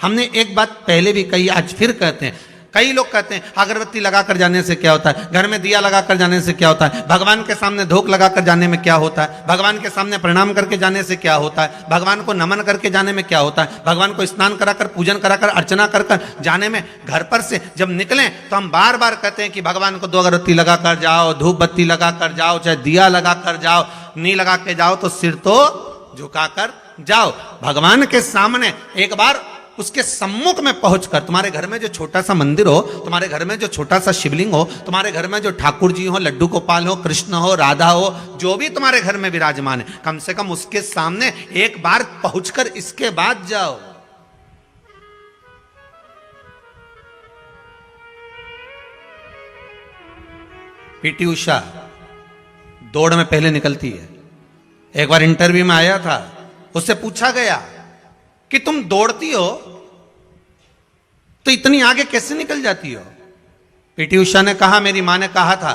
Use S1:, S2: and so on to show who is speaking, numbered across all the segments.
S1: हमने एक बात पहले भी कही, आज फिर कहते हैं। कई लोग कहते हैं अगरबत्ती लगाकर जाने से क्या होता है, घर में दिया लगाकर जाने से क्या होता है, भगवान के सामने धूप लगाकर जाने में क्या होता है, भगवान के सामने प्रणाम करके जाने से क्या होता है, भगवान को नमन करके जाने में क्या होता है, भगवान को स्नान कराकर पूजन कराकर अर्चना कर जाने में। घर पर से जब निकलें तो हम बार बार कहते हैं कि भगवान को 2 अगरबत्ती लगाकर जाओ, धूप बत्ती लगाकर जाओ, चाहे दिया लगाकर जाओ, नहीं लगा के जाओ तो सिर तो झुकाकर जाओ। भगवान के सामने एक बार उसके सम्मुख में पहुंचकर, तुम्हारे घर में जो छोटा सा मंदिर हो, तुम्हारे घर में जो छोटा सा शिवलिंग हो, तुम्हारे घर में जो ठाकुर जी हो, लड्डू गोपाल हो, कृष्ण हो, राधा हो, जो भी तुम्हारे घर में विराजमान है, कम से कम उसके सामने एक बार पहुंचकर इसके बाद जाओ। पीटी उषा दौड़ में पहले निकलती है। एक बार इंटरव्यू में आया था, उससे पूछा गया कि तुम दौड़ती हो तो इतनी आगे कैसे निकल जाती हो। पीटी उषा ने कहा, मेरी मां ने कहा था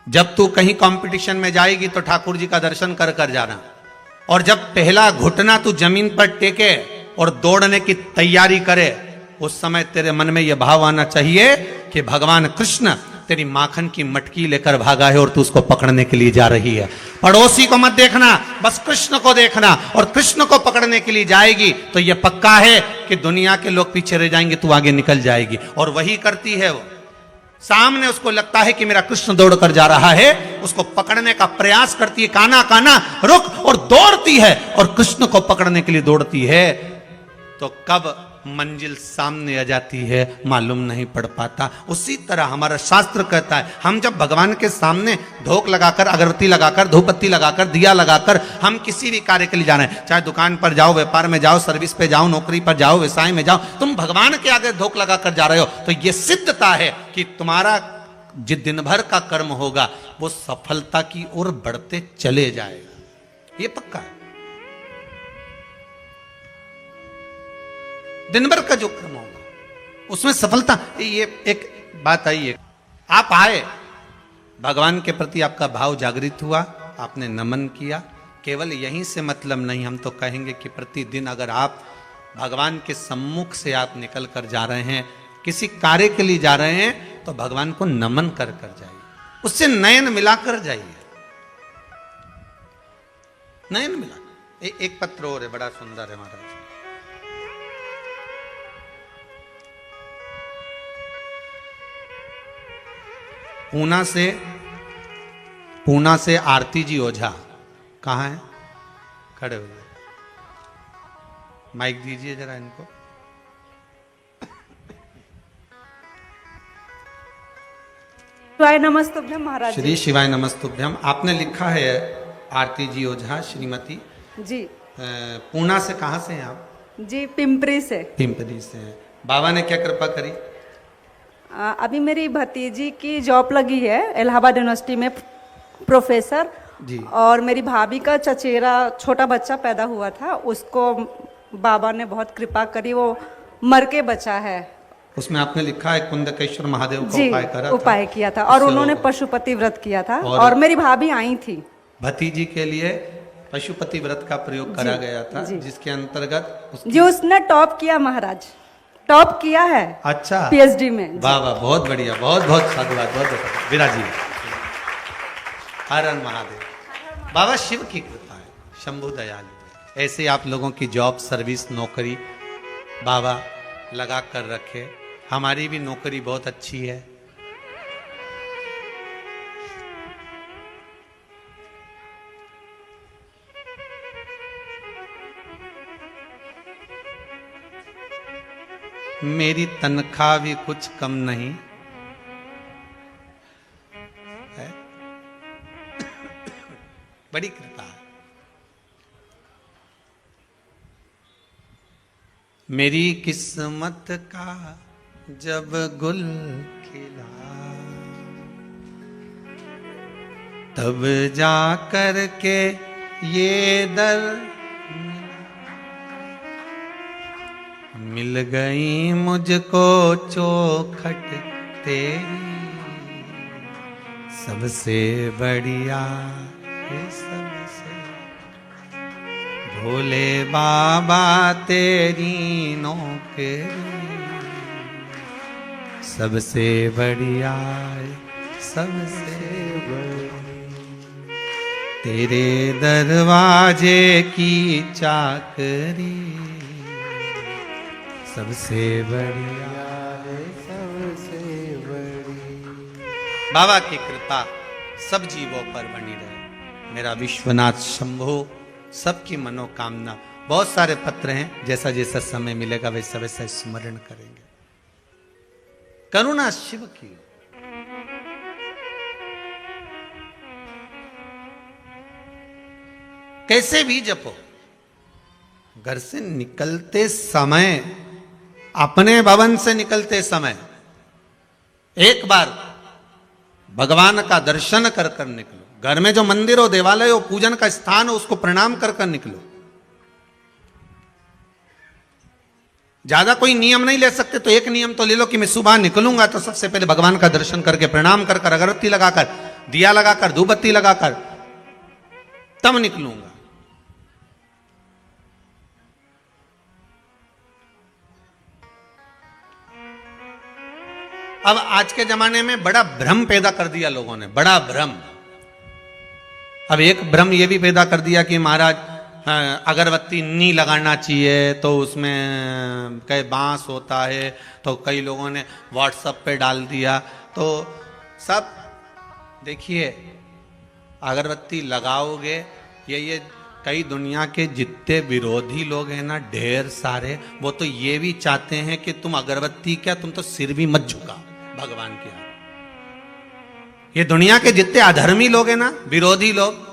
S1: जब तू कहीं कंपटीशन में जाएगी तो ठाकुर जी का दर्शन कर कर जाना, और जब पहला घुटना तू जमीन पर टेके और दौड़ने की तैयारी करे, उस समय तेरे मन में यह भाव आना चाहिए कि भगवान कृष्ण तेरी माखन की मटकी लेकर भागा है और तू उसको पकड़ने के लिए जा रही है। पड़ोसी को मत देखना, बस कृष्ण को देखना, और कृष्ण को पकड़ने के लिए जाएगी तो यह पक्का है कि दुनिया के लोग पीछे रह जाएंगे, तू आगे निकल जाएगी। और वही करती है वो। सामने उसको लगता है कि मेरा कृष्ण दौड़ कर जा रहा है, उसको पकड़ने का प्रयास करती है, काना काना रुक, और दौड़ती है और कृष्ण को पकड़ने के लिए दौड़ती है। तो कब मंजिल सामने आ जाती है मालूम नहीं पड़ पाता। उसी तरह हमारा शास्त्र कहता है, हम जब भगवान के सामने धूप लगाकर, अगरबत्ती लगाकर, धूपबत्ती लगाकर, दिया लगाकर हम किसी भी कार्य के लिए जा रहे हैं, चाहे दुकान पर जाओ, व्यापार में जाओ, सर्विस पे जाओ, नौकरी पर जाओ, व्यवसाय में जाओ, तुम भगवान के आगे धूप लगाकर जा रहे हो तो यह सिद्धता है कि तुम्हारा जिस दिन भर का कर्म होगा वो सफलता की ओर बढ़ते चले जाएगा। ये पक्का है। दिन भर का जो कर्म होगा उसमें सफलता। ये एक बात आई है, आप आए, भगवान के प्रति आपका भाव जागृत हुआ, आपने नमन किया, केवल यहीं से मतलब नहीं, हम तो कहेंगे कि प्रतिदिन अगर आप भगवान के सम्मुख से आप निकल कर जा रहे हैं, किसी कार्य के लिए जा रहे हैं, तो भगवान को नमन कर कर जाइए, उससे नयन मिलाकर जाइए, नयन मिला। एक पत्र और है, बड़ा सुंदर है महाराज। पूना से आरती जी ओझा, कहाँ है, खड़े हो जाए, माइक दीजिए जरा इनको।
S2: शिवाय नमस्तुभ्यम महाराज
S1: श्री शिवाय नमस्तुभ्यम। आपने लिखा है आरती जी ओझा श्रीमती
S2: जी।
S1: पूना से कहाँ से हैं आप?
S2: जी पिंपरी से।
S1: पिंपरी से हैं। बाबा ने क्या कृपा करी?
S2: अभी मेरी भतीजी की जॉब लगी है इलाहाबाद यूनिवर्सिटी में, प्रोफेसर जी। और मेरी भाभी का चचेरा छोटा बच्चा पैदा हुआ था, उसको बाबा ने बहुत कृपा करी, वो मर के बचा है।
S1: उसमें आपने लिखा है कुंदकेश्वर महादेव का
S2: जी,
S1: उपाय करा
S2: उपाय
S1: था।
S2: किया था, और उन्होंने पशुपति व्रत किया था, और मेरी भाभी आई थी।
S1: भतीजी के लिए पशुपति व्रत का प्रयोग करा गया था, जिसके अंतर्गत
S2: जी उसने टॉप किया महाराज, टॉप किया है।
S1: अच्छा,
S2: पीएचडी में।
S1: वाह वाह, बहुत बढ़िया, बहुत बहुत साधुवाद, बहुत बहुत विराजी। हर हर महादेव। बाबा शिव की कृपा है, शंभु दयालु है। ऐसे आप लोगों की जॉब, सर्विस, नौकरी बाबा लगा कर रखे। हमारी भी नौकरी बहुत अच्छी है। मेरी तनख्वाह भी कुछ कम नहीं है। बड़ी कृपा है। मेरी किस्मत का जब गुल खिला, तब जा कर के ये दर मिल गई मुझको चौखट तेरी, सबसे बढ़िया, सबसे भोले बाबा तेरी नौकरी सबसे बढ़िया है, सबसे बड़ी तेरे दरवाजे की चाकरी सबसे बढ़िया है, सबसे बड़ी। बाबा की कृपा सब जीवों पर बनी रहे। मेरा विश्वनाथ शंभो सबकी मनोकामना। बहुत सारे पत्र हैं, जैसा जैसा समय मिलेगा वैसा वैसा स्मरण करेंगे। करुणा शिव की। कैसे भी जपो, घर से निकलते समय, अपने भवन से निकलते समय एक बार भगवान का दर्शन कर कर निकलो। घर में जो मंदिर हो, देवालय हो, पूजन का स्थान हो, उसको प्रणाम कर कर निकलो। ज्यादा कोई नियम नहीं ले सकते तो एक नियम तो ले लो कि मैं सुबह निकलूंगा तो सबसे पहले भगवान का दर्शन करके प्रणाम कर कर, अगरबत्ती लगाकर, दिया लगाकर, धूपबत्ती लगाकर तब निकलूंगा। अब आज के जमाने में बड़ा भ्रम पैदा कर दिया लोगों ने, बड़ा भ्रम। अब एक भ्रम ये भी पैदा कर दिया कि महाराज अगरबत्ती नहीं लगाना चाहिए, तो उसमें कई बांस होता है, तो कई लोगों ने व्हाट्सएप पे डाल दिया। तो सब देखिए, अगरबत्ती लगाओगे, ये कई दुनिया के जितने विरोधी लोग हैं ना, ढेर सारे, वो तो ये भी चाहते हैं कि तुम अगरबत्ती क्या, तुम तो सिर भी मत झुका भगवान के आगे। ये दुनिया के जितने अधर्मी लोग हैं ना, विरोधी लोग,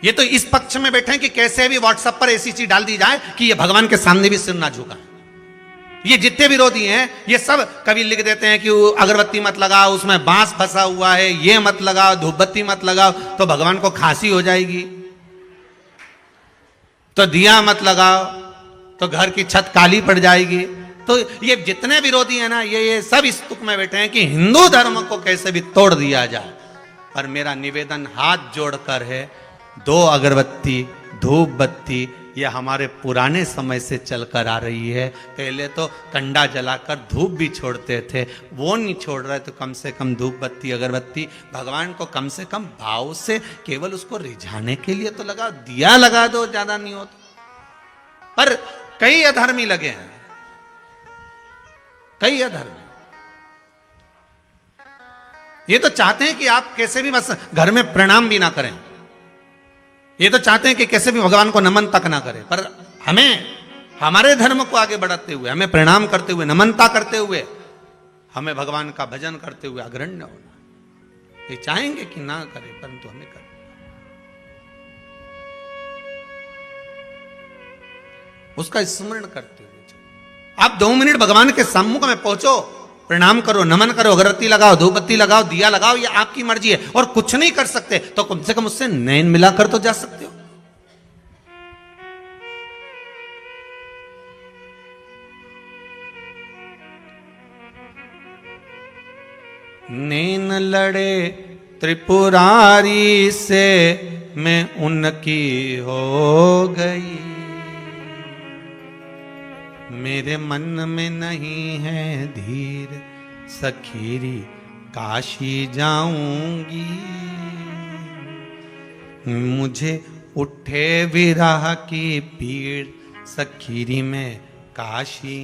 S1: ये तो इस पक्ष में बैठे हैं कि कैसे भी व्हाट्सएप पर ऐसी चीज डाल दी जाए कि ये भगवान के सामने भी सिर ना झुका। ये जितने विरोधी हैं, ये सब कभी लिख देते हैं कि अगरबत्ती मत लगाओ, उसमें बांस फंसा हुआ है, ये मत लगाओ, धूपबत्ती मत लगाओ तो भगवान को खांसी हो जाएगी, तो दिया मत लगाओ तो घर की छत काली पड़ जाएगी। तो ये जितने विरोधी हैं ना, ये सब इस तुक में बैठे हैं कि हिंदू धर्म को कैसे भी तोड़ दिया जाए। पर मेरा निवेदन हाथ जोड़कर है, 2 अगरबत्ती, धूप बत्ती, ये हमारे पुराने समय से चलकर आ रही है। पहले तो कंडा जलाकर धूप भी छोड़ते थे, वो नहीं छोड़ रहे तो कम से कम धूप बत्ती, अगरबत्ती भगवान को कम से कम भाव से केवल उसको रिझाने के लिए तो लगा, दिया लगा दो, ज्यादा नहीं होता। पर कई अधर्मी लगे हैं, कई अधर्मी। ये तो चाहते हैं कि आप कैसे भी बस घर में प्रणाम भी ना करें, ये तो चाहते हैं कि कैसे भी भगवान को नमन तक ना करें। पर हमें हमारे धर्म को आगे बढ़ाते हुए, हमें प्रणाम करते हुए, नमनता करते हुए, हमें भगवान का भजन करते हुए अग्रण्य होना। ये चाहेंगे कि ना करें, परंतु हमें करें। उसका स्मरण करते हुए आप 2 मिनट भगवान के सम्मुख में पहुंचो, प्रणाम करो, नमन करो, अगरबत्ती लगाओ, धूपबत्ती लगाओ, दिया लगाओ, ये आपकी मर्जी है। और कुछ नहीं कर सकते तो कम से कम उससे नयन मिलाकर तो जा सकते हो। नैन लड़े त्रिपुरारी से मैं उनकी हो गई, मेरे मन में नहीं है धीर, सखीरी काशी जाऊंगी। मुझे उठे विरह की पीड़, सखीरी में काशी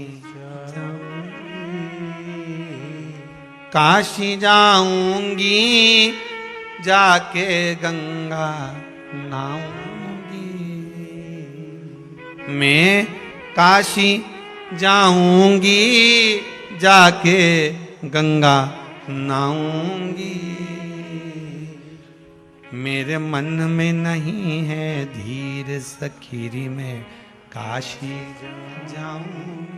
S1: काशी जाऊंगी, जाके गंगा नहाऊंगी। मैं काशी जाऊंगी, जाके गंगा नहाऊंगी। मेरे मन में नहीं है धीर, सखीरी में काशी जाऊंगी।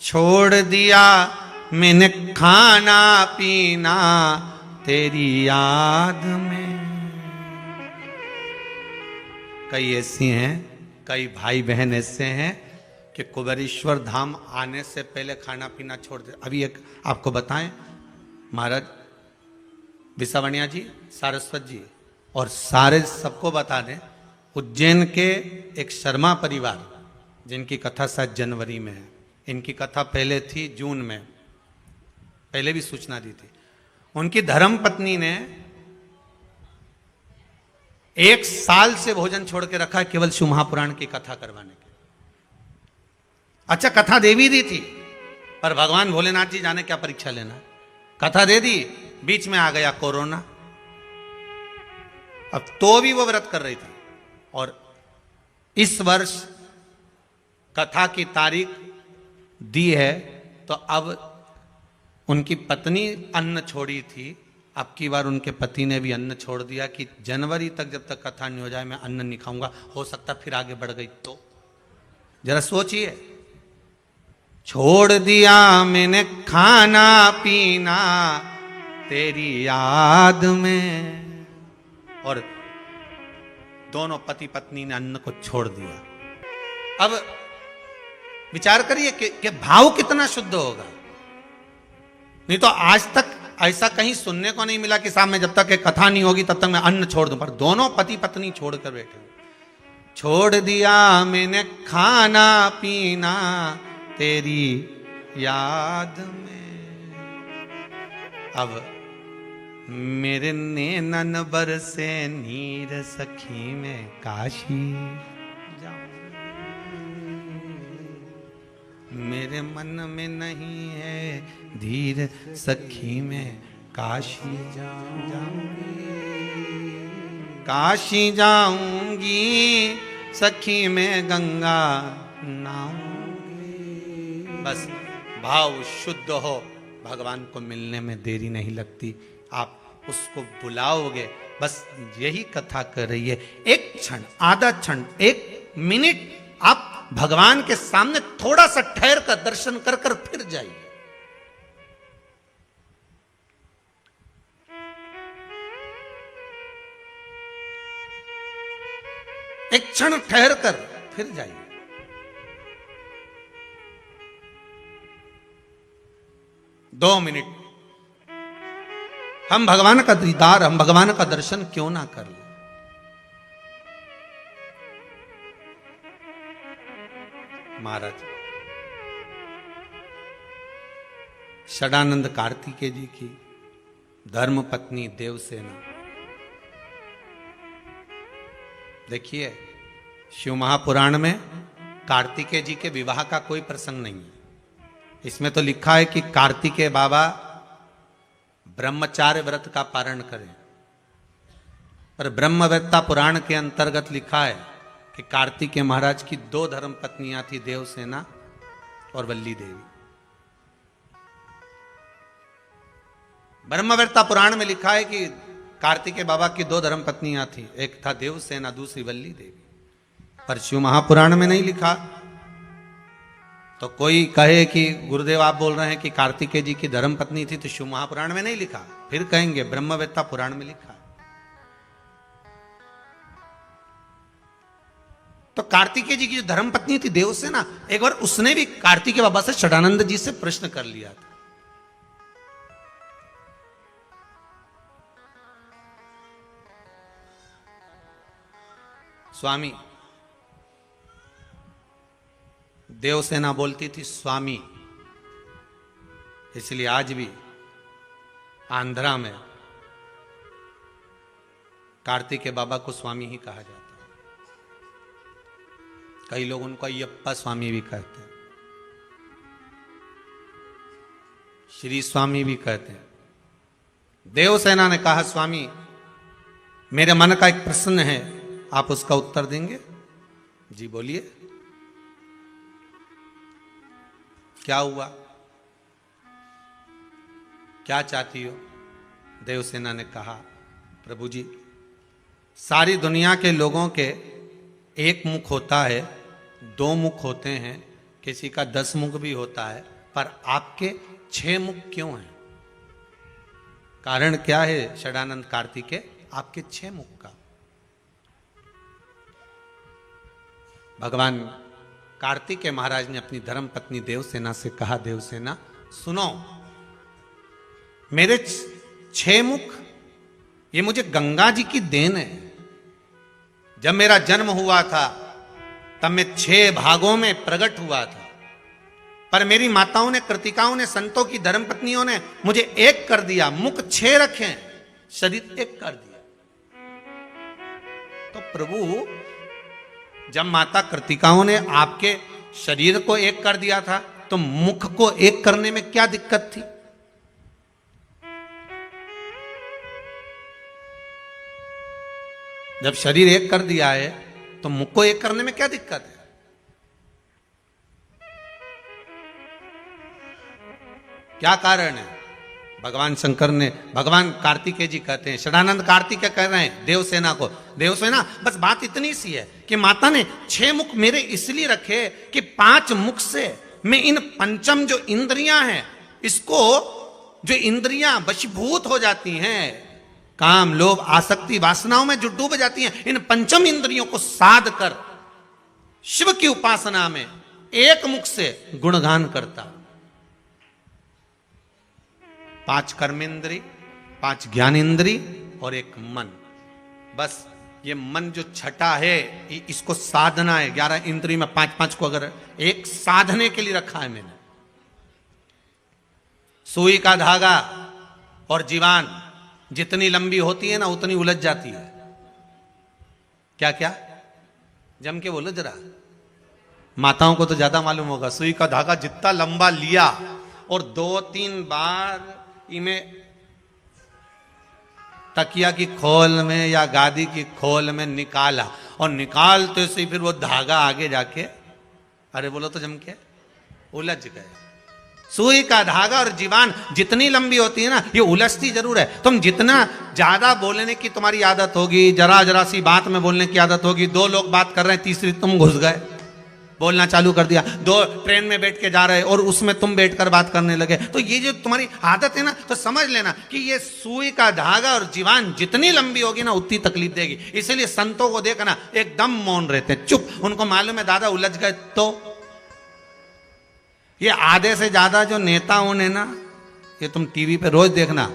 S1: छोड़ दिया मैंने खाना पीना तेरी याद में। कई ऐसी हैं, कई भाई बहन ऐसे हैं कि कुबेरेश्वर धाम आने से पहले खाना पीना छोड़ दे। अभी एक आपको बताएं, महाराज विसावणिया जी, सारस्वत जी और सारे सबको बता दें, उज्जैन के एक शर्मा परिवार जिनकी कथा शायद जनवरी में है, इनकी कथा पहले थी जून में, पहले भी सूचना दी थी। उनकी धर्म पत्नी ने 1 साल से भोजन छोड़ के रखा है केवल शिव महापुराण की कथा करवाने के। अच्छा, कथा देवी दी थी, पर भगवान भोलेनाथ जी जाने क्या परीक्षा लेना। कथा दे दी, बीच में आ गया कोरोना, अब तो भी वो व्रत कर रही थी। और इस वर्ष कथा की तारीख दी है, तो अब उनकी पत्नी अन्न छोड़ी थी, अब की बार उनके पति ने भी अन्न छोड़ दिया कि जनवरी तक जब तक कथा नहीं हो जाए मैं अन्न नहीं खाऊंगा। हो सकता फिर आगे बढ़ गई तो। जरा सोचिए, छोड़ दिया मैंने खाना पीना तेरी याद में, और दोनों पति पत्नी ने अन्न को छोड़ दिया। अब विचार करिए कि भाव कितना शुद्ध होगा। नहीं तो आज तक ऐसा कहीं सुनने को नहीं मिला कि साहब मैं जब तक एक कथा नहीं होगी तब तक मैं अन्न छोड़ दूं, पर दोनों पति पत्नी छोड़कर बैठे। छोड़ दिया मैंने खाना पीना तेरी याद में, अब मेरे नैनन बरसे नीर सखी में काशी जाऊं, मेरे मन में नहीं है धीर सखी में काशी जाऊंगी, काशी जाऊंगी सखी में गंगा नहाऊंगी। बस भाव शुद्ध हो, भगवान को मिलने में देरी नहीं लगती, आप उसको बुलाओगे। बस यही कथा कर रही है। एक क्षण, आधा क्षण, 1 मिनट आप भगवान के सामने थोड़ा सा ठहर कर दर्शन कर कर फिर जाइए। एक क्षण ठहर कर फिर जाइए। दो मिनट हम भगवान का दीदार, हम भगवान का दर्शन क्यों ना कर ले। महाराज षडानंद कार्तिकेय जी की धर्म पत्नी देवसेना, देखिए शिव महापुराण में कार्तिकेय जी के विवाह का कोई प्रसंग नहीं है। इसमें तो लिखा है कि कार्तिकेय बाबा ब्रह्मचार्य व्रत का पारण करें, पर ब्रह्मवेत्ता पुराण के अंतर्गत लिखा है कि कार्तिकेय महाराज की 2 धर्म पत्नियां थी, देवसेना और वल्ली देवी। ब्रह्मवेत्ता पुराण में लिखा है कि कार्तिकेय बाबा की 2 धर्म पत्नियां थी, एक था देवसेना, दूसरी वल्ली देवी, पर शिव महापुराण में नहीं लिखा। तो कोई कहे कि गुरुदेव आप बोल रहे हैं कि कार्तिकेय जी की धर्म पत्नी थी, तो शिव महापुराण में नहीं लिखा, फिर कहेंगे ब्रह्मवेत्ता पुराण में लिखा। तो कार्तिकेय जी की जो धर्म पत्नी थी देवसेना, एक बार उसने भी कार्तिकेय बाबा से षडानंद जी से प्रश्न कर लिया था। स्वामी, देवसेना बोलती थी स्वामी, इसलिए आज भी आंध्रा में कार्तिकेय बाबा को स्वामी ही कहा जाता है। कई लोग उनको अयप्पा स्वामी भी कहते हैं, श्री स्वामी भी कहते हैं। देवसेना ने कहा स्वामी मेरे मन का एक प्रश्न है, आप उसका उत्तर देंगे? जी बोलिए, क्या हुआ, क्या चाहती हो? देवसेना ने कहा प्रभु जी, सारी दुनिया के लोगों के 1 मुख होता है, 2 मुख होते हैं, किसी का 10 मुख भी होता है, पर आपके 6 मुख क्यों हैं? कारण क्या है षडानंद कार्तिकेय आपके 6 मुख का? भगवान कार्तिकेय महाराज ने अपनी धर्म पत्नी देवसेना से कहा, देवसेना सुनो, मेरे 6 मुख ये मुझे गंगा जी की देन है। जब मेरा जन्म हुआ था तब मैं 6 भागों में प्रकट हुआ था, पर मेरी माताओं ने, कृतिकाओं ने, संतों की धर्मपत्नियों ने मुझे एक कर दिया। मुख 6 रखे, शरीर एक कर दिया। तो प्रभु, जब माता कृतिकाओं ने आपके शरीर को एक कर दिया था तो मुख को एक करने में क्या दिक्कत थी? जब शरीर एक कर दिया है तो मुख को एक करने में क्या दिक्कत है? क्या कारण है? भगवान शंकर ने, भगवान कार्तिकेय जी कहते हैं, षडानंद कार्तिकेय कह रहे हैं देवसेना को, देवसेना बस बात इतनी सी है कि माता ने 6 मुख मेरे इसलिए रखे कि 5 मुख से मैं इन पंचम जो इंद्रियां हैं, इसको, जो इंद्रियां वशीभूत हो जाती हैं, काम, लोभ, आसक्ति, वासनाओं में जो डूब जाती हैं, इन पंचम इंद्रियों को साध कर शिव की उपासना में एक मुख से गुणगान करता। 5 कर्मेंद्री, 5 ज्ञानेंद्री और 1 मन। बस ये मन जो छठा है, इसको साधना है। 11 इंद्री में 5-5 को अगर एक साधने के लिए रखा है मैंने। सुई का धागा और जीवान जितनी लंबी होती है ना, उतनी उलझ जाती है। क्या क्या? जम के बोलो जरा, माताओं को तो ज्यादा मालूम होगा। सुई का धागा जितना लंबा लिया और 2-3 बार इमें तकिया की खोल में या गादी की खोल में निकाला, और निकालते से फिर वो धागा आगे जाके, अरे बोलो तो जम के उलझ गए। सुई का धागा और जीवान जितनी लंबी होती है ना, ये उलझती जरूर है। तुम जितना ज्यादा बोलने की तुम्हारी आदत होगी, जरा जरा सी बात में बोलने की आदत होगी, 2 लोग बात कर रहे हैं, तीसरी तुम घुस गए, बोलना चालू कर दिया। 2 ट्रेन में बैठ के जा रहे और उसमें तुम बैठकर बात करने लगे। तो ये जो तुम्हारी आदत है ना, तो समझ लेना कि ये सुई का धागा और जीवान जितनी लंबी होगी ना, उतनी तकलीफ देगी। इसलिए संतों को देखना, एकदम मौन रहते हैं, चुप। उनको मालूम है दादा उलझ गए। तो ये आधे से ज्यादा जो नेताओं ने ना, ये तुम टीवी पे रोज देखना,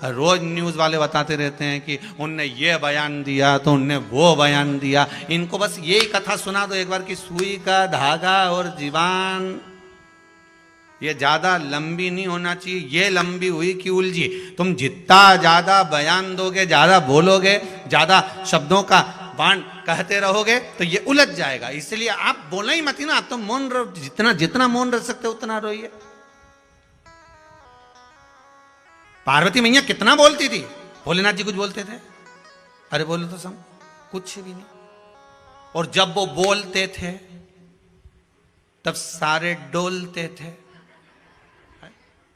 S1: रोज न्यूज वाले बताते रहते हैं कि उनने ये बयान दिया तो उनने वो बयान दिया। इनको बस यही कथा सुना दो एक बार कि सुई का धागा और जीवान ये ज्यादा लंबी नहीं होना चाहिए, ये लंबी हुई कि उलझी। तुम जितना ज्यादा बयान दोगे, ज्यादा बोलोगे, ज्यादा शब्दों का बाण कहते रहोगे तो ये उलझ जाएगा। इसलिए आप बोलना ही मत ना, आप तो मौन रहो, जितना जितना मौन रह सकते उतना रोइए। पार्वती मैया कितना बोलती थी, भोलेनाथ जी कुछ बोलते थे? अरे बोलो तो सम, कुछ भी नहीं। और जब वो बोलते थे तब सारे डोलते थे।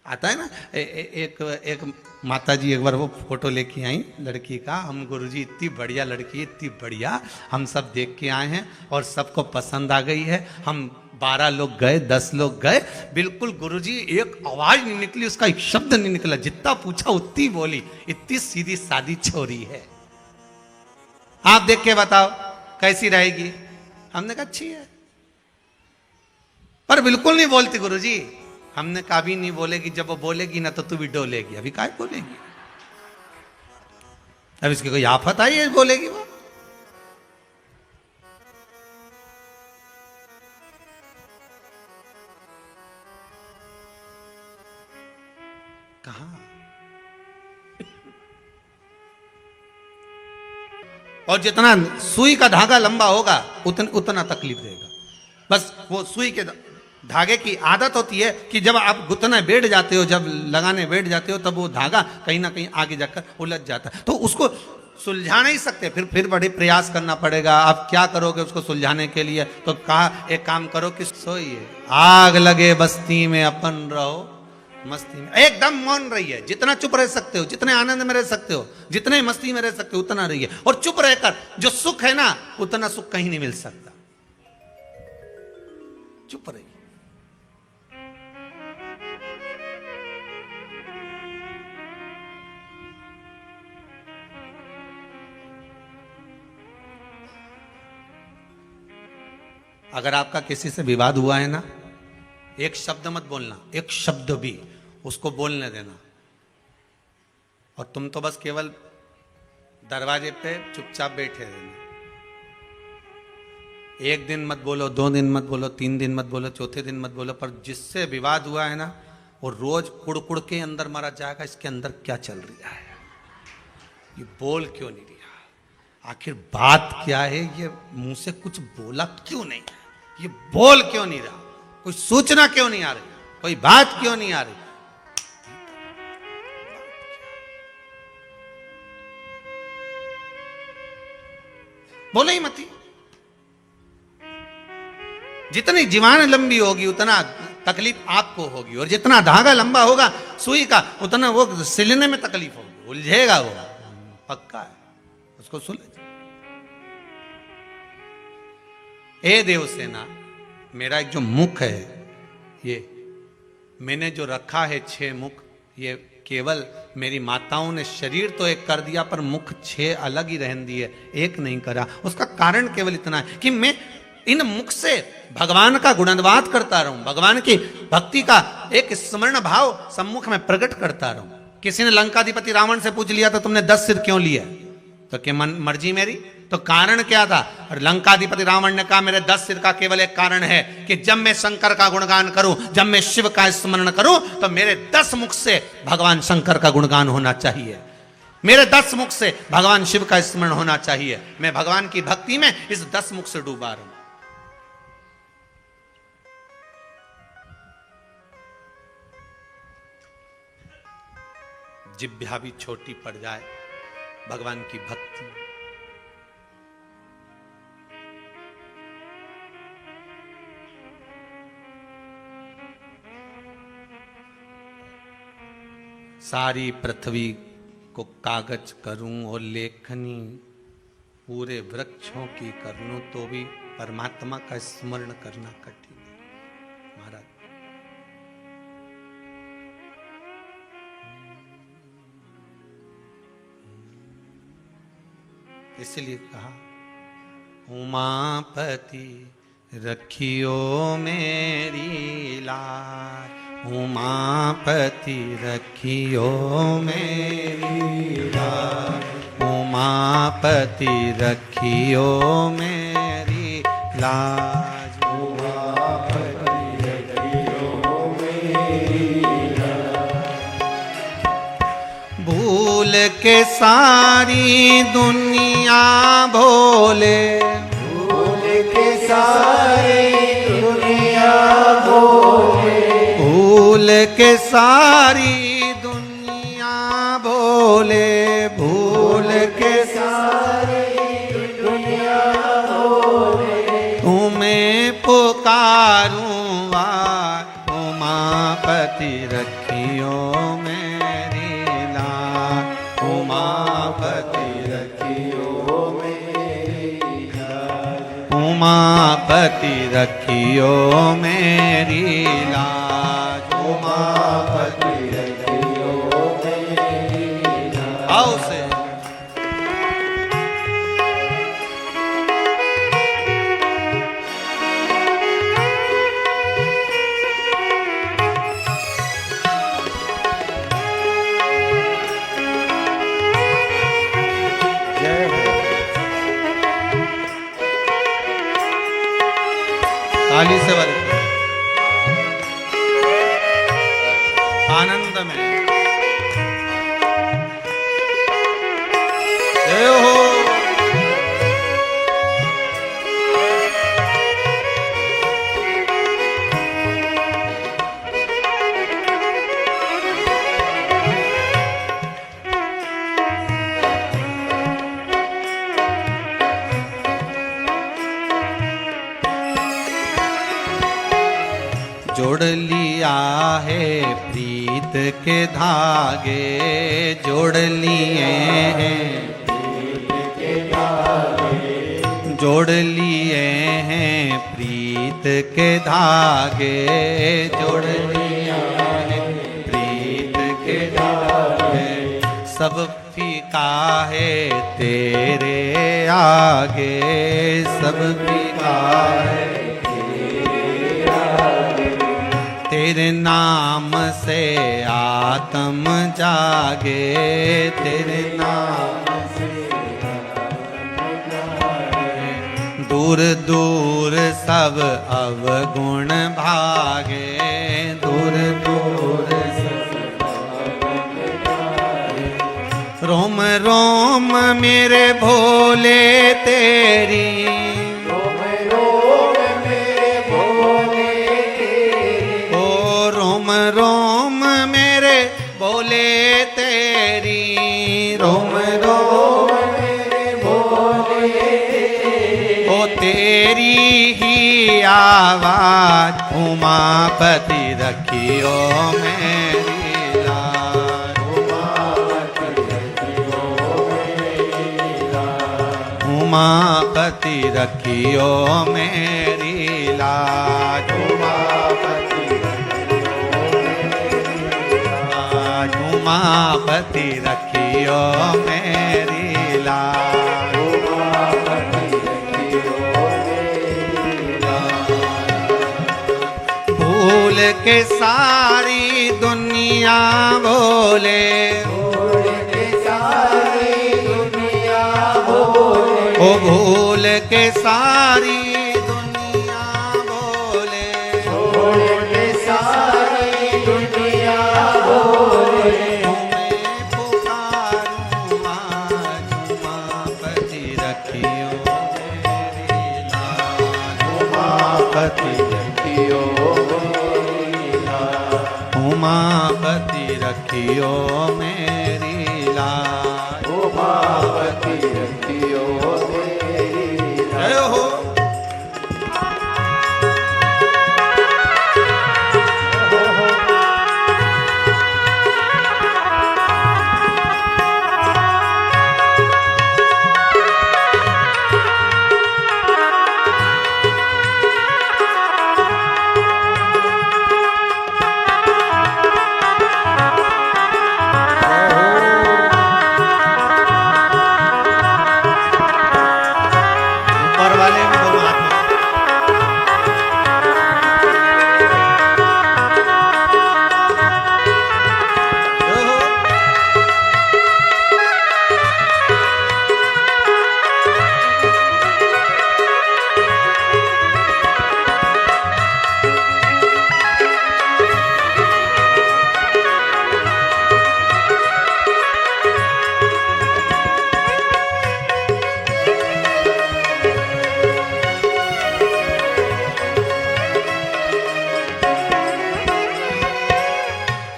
S1: आता है ना, एक माता जी एक बार वो फोटो लेके आई लड़की का, हम गुरुजी इतनी बढ़िया लड़की, इतनी बढ़िया, हम सब देख के आए हैं और सबको पसंद आ गई है। हम 12 लोग गए, 10 लोग गए, बिल्कुल गुरुजी एक आवाज नहीं निकली, उसका एक शब्द नहीं निकला, जितना पूछा उतनी बोली। इतनी सीधी सादी छोरी है। आप देख के बताओ कैसी रहेगी? हमने कहा अच्छी है, पर बिल्कुल नहीं बोलती गुरुजी। हमने कहा भी नहीं बोलेगी, जब वो बोलेगी ना तो तू भी डोलेगी। अभी काय बोलेगी? अब इसकी कोई आफत आई है बोलेगी वो? कहां? और जितना सुई का धागा लंबा होगा उतना तकलीफ देगा। बस वो सुई के धागे की आदत होती है कि जब आप गुथने बैठ जाते हो, जब लगाने बैठ जाते हो, तब वो धागा कहीं ना कहीं आगे जाकर उलझ जाता है। तो उसको सुलझा नहीं सकते, फिर बड़े प्रयास करना पड़ेगा। आप क्या करोगे उसको सुलझाने के लिए? तो कहा एक काम करो कि सोइए, आग लगे बस्ती में अपन रहो मस्ती में। एकदम मौन रहिए, जितना चुप रह सकते हो, जितने आनंद में रह सकते हो, जितने मस्ती में रह सकते हो उतना रहिए। और चुप रहकर जो सुख है ना, उतना सुख कहीं नहीं मिल सकता। चुप रहिए। अगर आपका किसी से विवाद हुआ है ना, एक शब्द मत बोलना, एक शब्द भी उसको बोलने देना। और तुम तो बस केवल दरवाजे पे चुपचाप बैठे रहना। एक दिन मत बोलो, 2 दिन मत बोलो, 3 दिन मत बोलो, चौथे दिन मत बोलो, पर जिससे विवाद हुआ है ना, वो रोज कुड़ के अंदर मारा जाएगा, इसके अंदर क्या चल रहा है, ये बोल क्यों नहीं रहा, आखिर बात क्या है, ये मुंह से कुछ बोला क्यों नहीं, ये बोल क्यों नहीं रहा, कोई सूचना क्यों नहीं आ रही, कोई बात क्यों नहीं आ रही। बोले ही मती। जितनी जीवान लंबी होगी उतना तकलीफ आपको होगी, और जितना धागा लंबा होगा सुई का उतना वो सिलने में तकलीफ होगी, उलझेगा वो, पक्का है, उसको सुलझ। ए देवसेना, मेरा एक जो मुख है, ये मैंने जो रखा है 6 मुख, ये केवल मेरी माताओं ने शरीर तो एक कर दिया, पर मुख 6 अलग ही रहन दिए, एक नहीं करा। उसका कारण केवल इतना है कि मैं इन मुख से भगवान का गुणगान करता रहूं, भगवान की भक्ति का एक स्मरण भाव सम्मुख में प्रकट करता रहूं। किसी ने लंकाधिपति रावण से पूछ लिया था, तुमने 10 सिर क्यों लिया, तो क्या मर्जी मेरी, तो कारण क्या था, और लंकाधिपति रावण ने कहा मेरे 10 सिर का केवल एक कारण है कि जब मैं शंकर का गुणगान करूं, जब मैं शिव का स्मरण करूं, तो मेरे 10 मुख से भगवान शंकर का गुणगान होना चाहिए, मेरे 10 मुख से भगवान शिव का स्मरण होना चाहिए। मैं भगवान की भक्ति में इस 10 मुख से डूबा रहूं। जिह्वा भी छोटी पड़ जाए भगवान की भक्ति, सारी पृथ्वी को कागज करूं और लेखनी पूरे वृक्षों की कर लूं, तो भी परमात्मा का स्मरण करना कठिन है महाराज। इसलिए कहा उमापति रखियो मेरी लाज, उमापति रखियो मेरी लाज, उमापति रखियो मेरी लाज, उमापति रखियो मेरी लाज। भूल के सारी दुनिया भोले, भूल के सारी दुनिया भोले, भूल के सारी दुनिया भोले, भूल के सारी दुनिया भोले, तुम्हें पुकारूं आज, उमापति रखियो मेरी लाज, उमापति रखियो मेरी लाज, उमापति रखियो मेरी लाज, उमापति रखियो मेरी लाज। आओ से ताली से बल आनंद में जय हो। जोड़ लिया है प्रीत के धागे, जोड़ लिए हैं प्रीत के धागे, जोड़ लिए हैं प्रीत के धागे, जोड़ लिए हैं प्रीत के धागे, सब फीका है तेरे आगे, सब फीका है तेरे नाम से आत्म जागे, तेरे नाम से दूर दूर सब अवगुण भागे, दूर दूर सब अवगुण भागे। रोम रोम मेरे भोले तेरी, रोम रोम मेरे भोले तेरी, ओ रोम रोम मेरे भोले तेरी, रोम रोम मेरे भोले तेरी, ओ तेरी ही आवाज उमापति रखियो मेरी लाज, उमापति रखियो मेरी लाज, उमापति रखियो मेरी लाज, उमापति उमापति रखियो मेरी लाज, उमापति रखियो मेरी लाज। भूल के सारी दुनिया बोले, भूल के सारी दुनिया बोले, ओ भूल के सारी दुनिया बोले, भूल के सारी दुनिया बोले। उमापति रखियो मेरी लाज, उमापति रखियो मेरी लाज, उमापति रखियो मेरी लाज। जय हो।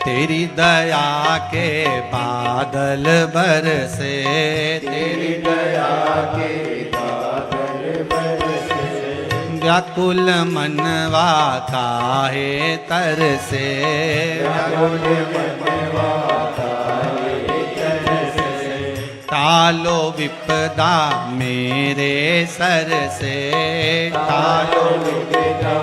S1: तेरी दया के बादल बरसे, तेरी दया के बादल बरसे, व्याकुल मनवा काहे तरसे, व्याकुल मनवा काहे तरसे, टालो विपदा मेरे सर से, टालो विपदा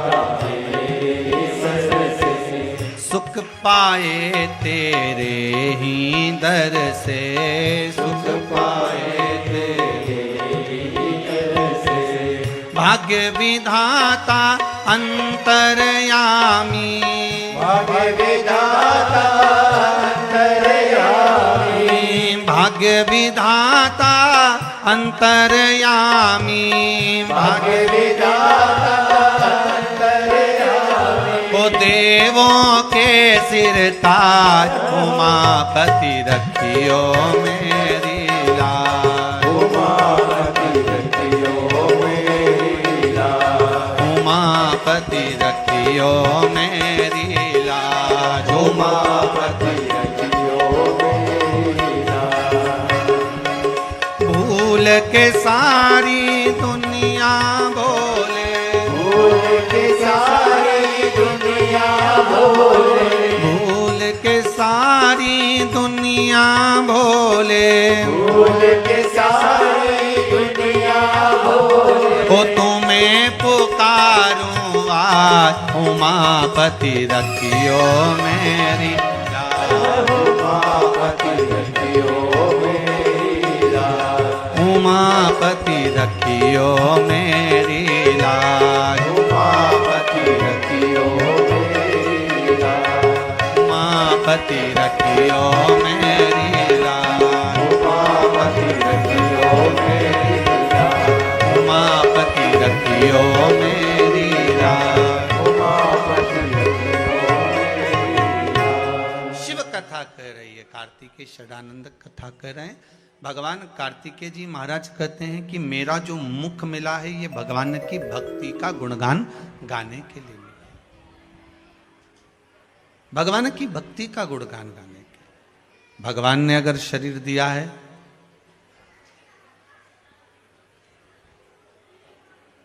S1: सुख पाए तेरे ही दर से, सुख पाए तेरे ही दर से, भाग्य विधाता अंतर्यामी, भाग्य विधाता अंतर्यामी, भाग्य विधाता अंतर्यामी, भाग्य विधाता देवों के सिर ताज उमापति रखियो मेरी लाज, उमापति रखियो मेरी लाज, उमापति रखियो मेरी लाज, उमापति रखियो मेरी लाज। भूल के सारी दुनिया बोले, भूल के सारी दुनिया बोले, भूल के सारी दुनिया बोले, भूल के सारी दुनिया बोले, ओ तुम्हें पुकारूं आज उमापति रखियो मेरी लाज, उमापति रखियो मेरी लाज, उमापति रखियो मेरी लाज, उमापति रखियो मेरी लाज, उमापति रखियो मेरी लाज, उमापति रखियो मेरी लाज, उमापति षडानंद कथा कर रहे हैं। भगवान कार्तिकेय जी महाराज कहते हैं कि मेरा जो मुख मिला है ये भगवान की भक्ति का गुणगान गाने के लिए मिला है, भगवान की भक्ति का गुणगान गाने के लिए। भगवान ने अगर शरीर दिया है,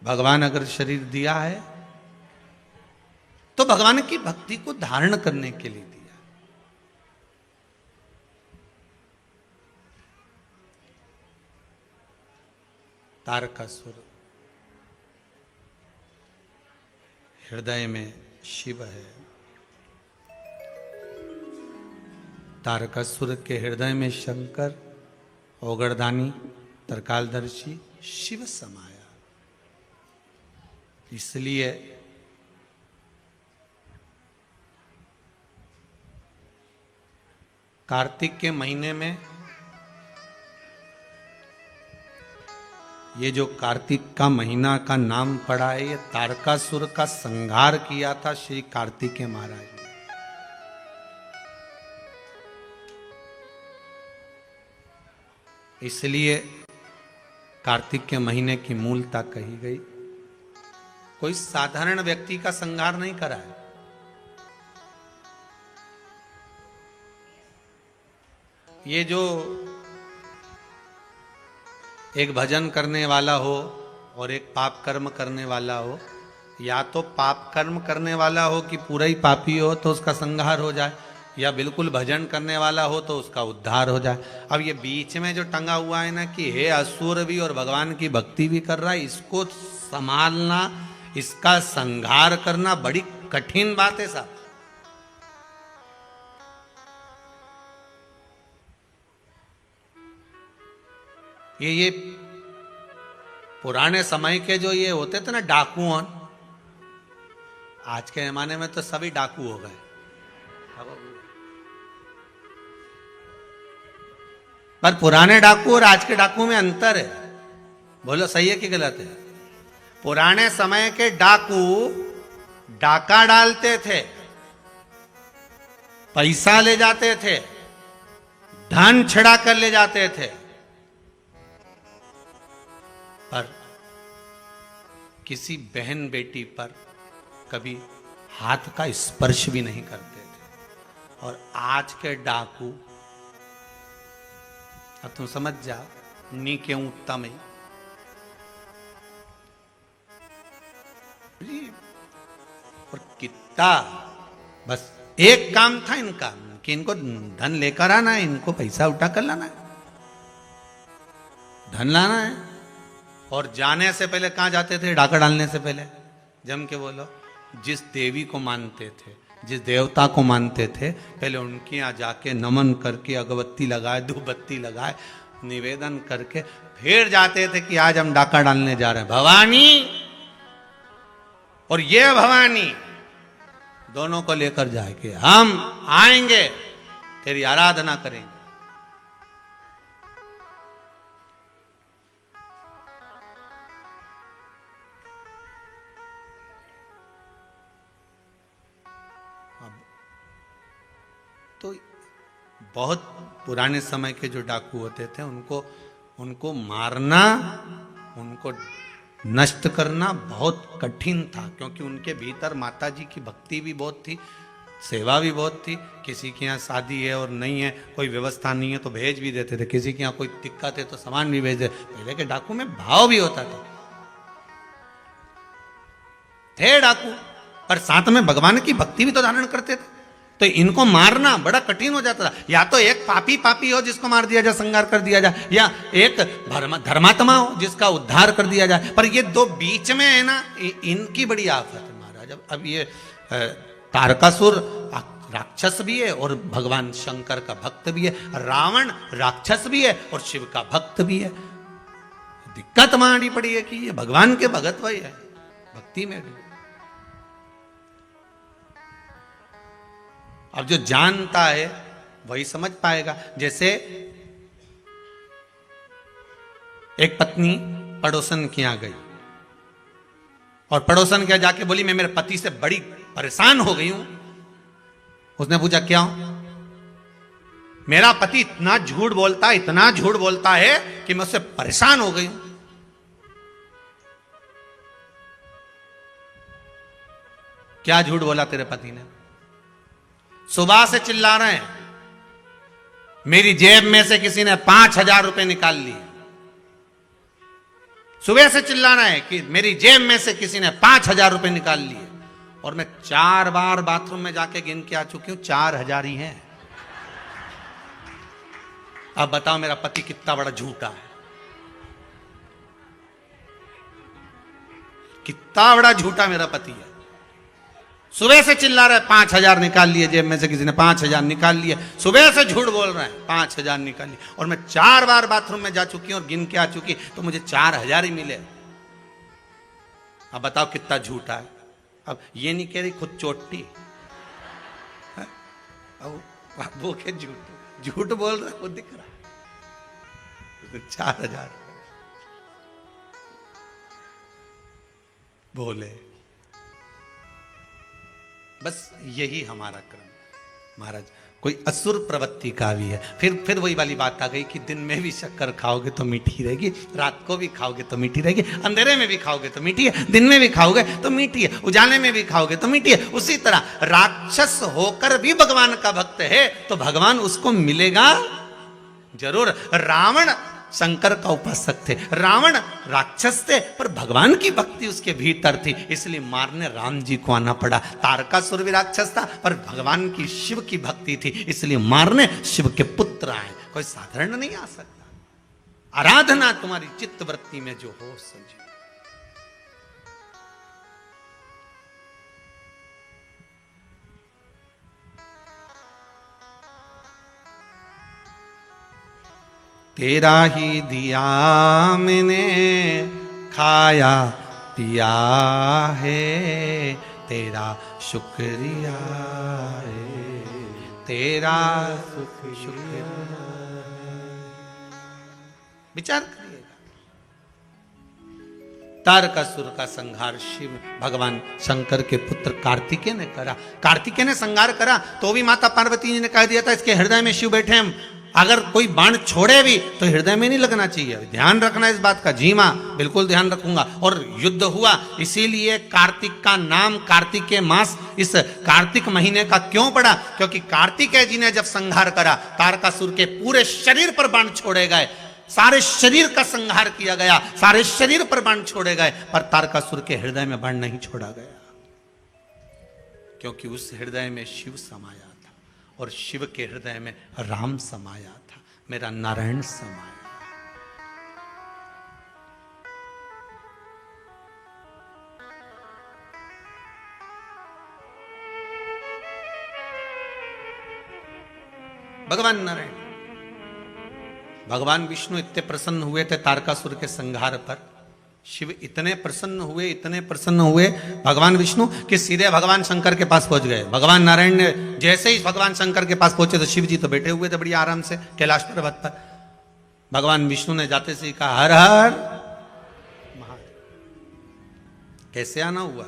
S1: भगवान अगर शरीर दिया है तो भगवान की भक्ति को धारण करने के लिए दिया। तारकासुर हृदय में शिव है, तारकासुर के हृदय में शंकर ओगरदानी तरकालदर्शी शिव समाया। इसलिए कार्तिक के महीने में ये जो कार्तिक का महीना का नाम पड़ा है, ये तारकासुर का संहार किया था श्री कार्तिकेय महाराज ने। इसलिए कार्तिक के महीने की मूलता कही गई। कोई साधारण व्यक्ति का संहार नहीं करा है। ये जो एक भजन करने वाला हो और एक पाप कर्म करने वाला हो, या तो पाप कर्म करने वाला हो कि पूरा ही पापी हो तो उसका संहार हो जाए, या बिल्कुल भजन करने वाला हो तो उसका उद्धार हो जाए। अब ये बीच में जो टंगा हुआ है ना कि हे असुर भी और भगवान की भक्ति भी कर रहा है, इसको संभालना, इसका संहार करना बड़ी कठिन बात है साहब। ये पुराने समय के जो ये होते थे ना डाकू, आज के जमाने में तो सभी डाकू हो गए। पर पुराने डाकू और आज के डाकू में अंतर है। बोलो सही है कि गलत है? पुराने समय के डाकू डाका डालते थे, पैसा ले जाते थे, धन छिड़ा कर ले जाते थे, पर किसी बहन बेटी पर कभी हाथ का स्पर्श भी नहीं करते थे। और आज के डाकू, अब तुम समझ जाओ नी के उत्तम है। और कितना बस एक काम था इनका कि इनको धन लेकर आना है, इनको पैसा उठा कर लाना है, धन लाना है। और जाने से पहले कहां जाते थे? डाका डालने से पहले जम के बोलो, जिस देवी को मानते थे, जिस देवता को मानते थे, पहले उनके यहाँ जाके नमन करके अगरबत्ती लगाए, धूपबत्ती लगाए, निवेदन करके फिर जाते थे कि आज हम डाका डालने जा रहे हैं। भवानी और ये भवानी दोनों को लेकर जाके हम आएंगे, तेरी आराधना करेंगे। तो बहुत पुराने समय के जो डाकू होते थे, उनको मारना, उनको नष्ट करना बहुत कठिन था, क्योंकि उनके भीतर माता जी की भक्ति भी बहुत थी, सेवा भी बहुत थी। किसी के यहाँ शादी है और नहीं है, कोई व्यवस्था नहीं है तो भेज भी देते थे, किसी के यहाँ कोई दिक्कत है तो सामान भी भेज देते। पहले के डाकू में भाव भी होता था, थे डाकू, पर साथ में भगवान की भक्ति भी तो धारण करते थे। तो इनको मारना बड़ा कठिन हो जाता था। या तो एक पापी हो जिसको मार दिया जाए, संहार कर दिया जाए, या एक धर्मात्मा हो जिसका उद्धार कर दिया जाए। पर ये दो बीच में है ना, इनकी बड़ी आफत है महाराज। अब ये तारकासुर राक्षस भी है और भगवान शंकर का भक्त भी है, रावण राक्षस भी है और शिव का भक्त भी है। दिक्कत मारी पड़ी है कि ये भगवान के भगत वही है, भक्ति में भी। अब जो जानता है वही समझ पाएगा। जैसे एक पत्नी पड़ोसन के यहां गई और पड़ोसन के जाके बोली, मैं मेरे पति से बड़ी परेशान हो गई हूं। उसने पूछा क्या? मेरा पति इतना झूठ बोलता है कि मैं उससे परेशान हो गई हूं। क्या झूठ बोला तेरे पति ने? सुबह से चिल्ला रहे हैं, मेरी जेब में से किसी ने 5,000 रुपए निकाल लिए। सुबह से चिल्ला रहे हैं कि मेरी जेब में से किसी ने 5,000 रुपए निकाल लिए, और मैं 4 बार बाथरूम में जाके गिन के आ चुकी हूं, 4,000 ही हैं। अब बताओ मेरा पति कितना बड़ा झूठा है, कितना बड़ा झूठा मेरा पति है। सुबह से चिल्ला रहा है 5,000 निकाल लिए जेब में से किसी ने, 5,000 निकाल लिए। सुबह से झूठ बोल रहा है 5,000 निकाल लिए, और मैं 4 बार बाथरूम में जा चुकी हूं और गिन के आ चुकी, तो मुझे 4,000 ही मिले। अब बताओ कितना झूठा है। अब ये नहीं कह रही खुद चोटी, अब वो के झूठ बोल रहा है, वो दिख रहा है। 4,000 बोले। बस यही हमारा क्रम महाराज। कोई असुर प्रवृत्ति का भी है। फिर वही वाली बात आ गई कि दिन में भी शक्कर खाओगे तो मीठी रहेगी, रात को भी खाओगे तो मीठी रहेगी, अंधेरे में भी खाओगे तो मीठी है, दिन में भी खाओगे तो मीठी है, उजाले में भी खाओगे तो मीठी है। उसी तरह राक्षस होकर भी भगवान का भक्त है तो भगवान उसको मिलेगा जरूर। रावण शंकर का उपासक थे, रावण राक्षस थे, पर भगवान की भक्ति उसके भीतर थी, इसलिए मारने राम जी को आना पड़ा। तारकासुर भी राक्षस था, पर भगवान की शिव की भक्ति थी, इसलिए मारने शिव के पुत्र आए। कोई साधारण नहीं आ सकता। आराधना तुम्हारी चित्त वृत्ति में जो हो समझे। तेरा ही दिया मैंने खाया पिया है, तेरा शुक्रिया है, तेरा शुक्रिया। विचार करिएगा। तारकासुर का संहार शिव भगवान शंकर के पुत्र कार्तिकेय ने करा। कार्तिकेय ने संहार करा तो भी माता पार्वती जी ने कह दिया था इसके हृदय में शिव बैठे हैं, अगर कोई बाण छोड़े भी तो हृदय में नहीं लगना चाहिए। ध्यान रखना इस बात का। जी मां, बिल्कुल ध्यान रखूंगा। और युद्ध हुआ, इसीलिए कार्तिक का नाम कार्तिकेय मास इस कार्तिक महीने का क्यों पड़ा? क्योंकि कार्तिकेय जी ने जब संहार करा, तारकासुर के पूरे शरीर पर बाण छोड़े गए, सारे शरीर का संहार किया गया, सारे शरीर पर बाण छोड़े गए, पर तारकासुर के हृदय में बाण नहीं छोड़ा गया, क्योंकि उस हृदय में शिव समाया था, और शिव के हृदय में राम समाया था, मेरा नारायण समाया। भगवान नारायण, भगवान विष्णु इतने प्रसन्न हुए थे तारकासुर के संहार पर। शिव इतने प्रसन्न हुए भगवान विष्णु कि सीधे भगवान शंकर के पास पहुंच गए। भगवान नारायण ने जैसे ही भगवान शंकर के पास पहुंचे तो शिव जी तो बैठे हुए थे बड़ी आराम से कैलाश पर्वत पर। भगवान विष्णु ने जाते से कहा, हर हर महादेव। कैसे आना हुआ?